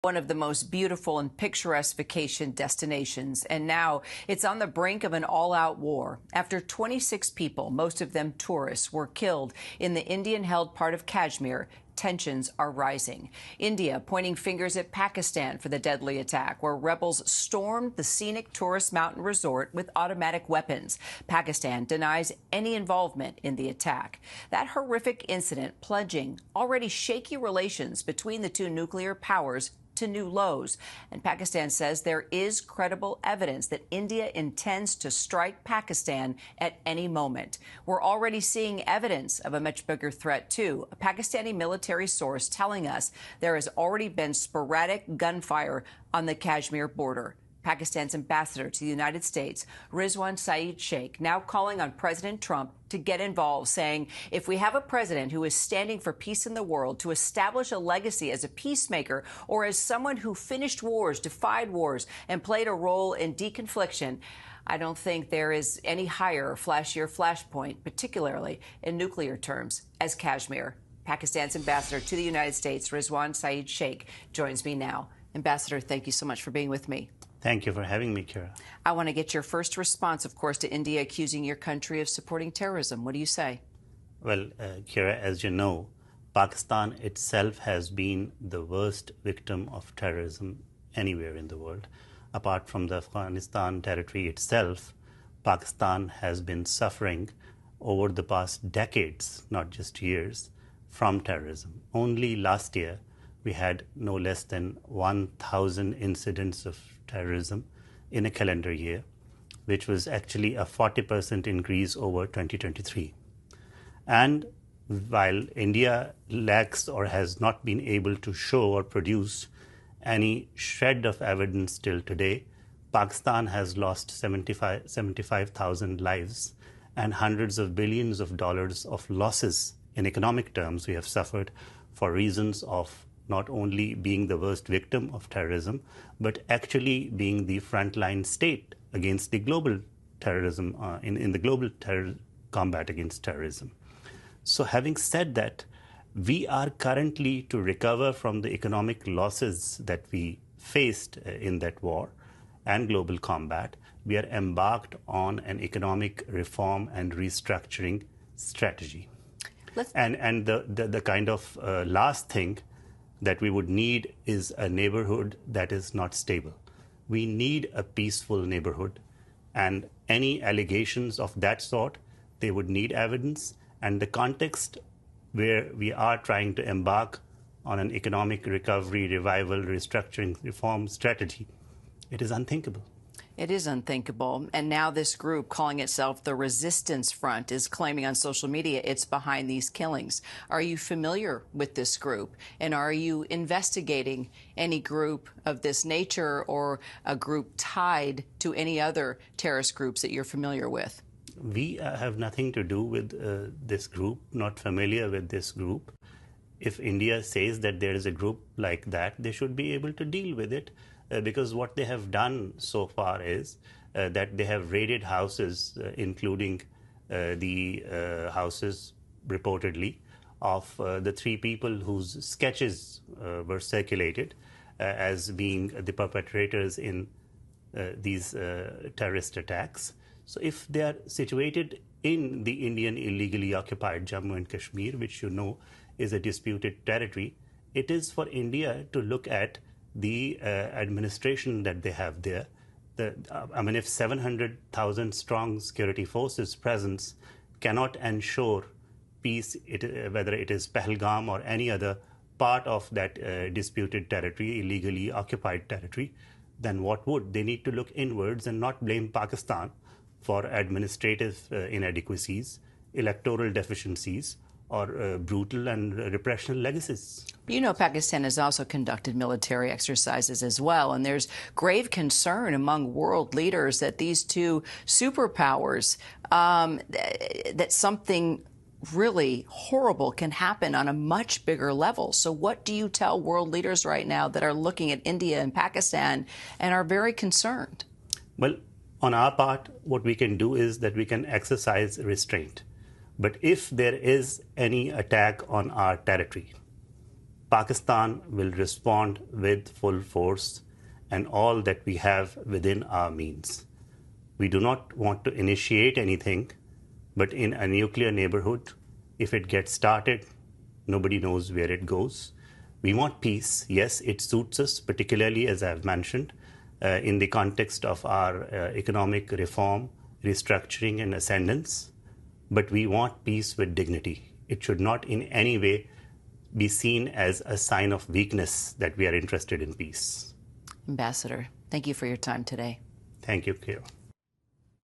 One of the most beautiful and picturesque vacation destinations, and now it's on the brink of an all-out war. After 26 people, most of them tourists, were killed in the Indian-held part of Kashmir, tensions are rising. India pointing fingers at Pakistan for the deadly attack, where rebels stormed the scenic tourist mountain resort with automatic weapons. Pakistan denies any involvement in the attack. That horrific incident plunging already shaky relations between the two nuclear powers to new lows. And Pakistan says there is credible evidence that India intends to strike Pakistan at any moment. We're already seeing evidence of a much bigger threat, too. A Pakistani military source telling us there has already been sporadic gunfire on the Kashmir border. Pakistan's ambassador to the United States, Rizwan Sheikh, now calling on President Trump to get involved, saying if we have a president who is standing for peace in the world, to establish a legacy as a peacemaker or as someone who finished wars, defied wars, and played a role in deconfliction, I don't think there is any higher or flashier flashpoint, particularly in nuclear terms, as Kashmir. Pakistan's ambassador to the United States, Rizwan Sheikh, joins me now. Ambassador, thank you so much for being with me. Thank you for having me, Kyra. I want to get your first response, of course, to India accusing your country of supporting terrorism. What do you say? Well, Kyra, as you know, Pakistan itself has been the worst victim of terrorism anywhere in the world. Apart from the Afghanistan territory itself, Pakistan has been suffering over the past decades, not just years, from terrorism. Only last year, we had no less than 1,000 incidents of terrorism in a calendar year, which was actually a 40% increase over 2023. And while India lacks or has not been able to show or produce any shred of evidence till today, Pakistan has lost 75,000 lives and hundreds of billions of dollars of losses in economic terms we have suffered for reasons of not only being the worst victim of terrorism, but actually being the frontline state against the global terrorism, in the global combat against terrorism. So having said that, we are currently, to recover from the economic losses that we faced in that war and global combat, we are embarked on an economic reform and restructuring strategy. And the kind of last thing that we would need is a neighborhood that is not stable. We need a peaceful neighborhood, and any allegations of that sort, they would need evidence, and the context where we are trying to embark on an economic recovery, revival, restructuring, reform strategy, it is unthinkable. It is unthinkable. And now this group, calling itself the Resistance Front, is claiming on social media it's behind these killings. Are you familiar with this group? And are you investigating any group of this nature or a group tied to any other terrorist groups that you're familiar with? We have nothing to do with this group, not familiar with this group. If India says that there is a group like that, they should be able to deal with it. Because what they have done so far is that they have raided houses, including the houses reportedly of the three people whose sketches were circulated as being the perpetrators in these terrorist attacks. So if they are situated in the Indian illegally occupied Jammu and Kashmir, which you know is a disputed territory, it is for India to look at the administration that they have there. If 700,000 strong security forces presence cannot ensure peace, whether it is Pahalgam or any other part of that disputed territory, illegally occupied territory, then what would? They need to look inwards and not blame Pakistan for administrative inadequacies, electoral deficiencies, or brutal and repressional legacies. You know, Pakistan has also conducted military exercises as well, and there's grave concern among world leaders that these two superpowers, that something really horrible can happen on a much bigger level. So what do you tell world leaders right now that are looking at India and Pakistan and are very concerned? Well, on our part, what we can do is that we can exercise restraint. But if there is any attack on our territory, Pakistan will respond with full force and all that we have within our means. We do not want to initiate anything, but in a nuclear neighborhood, if it gets started, nobody knows where it goes. We want peace. Yes, it suits us, particularly, as I've mentioned, in the context of our economic reform, restructuring, and ascendance. But we want peace with dignity. It should not in any way be seen as a sign of weakness that we are interested in peace. Ambassador, thank you for your time today. Thank you, Kyra.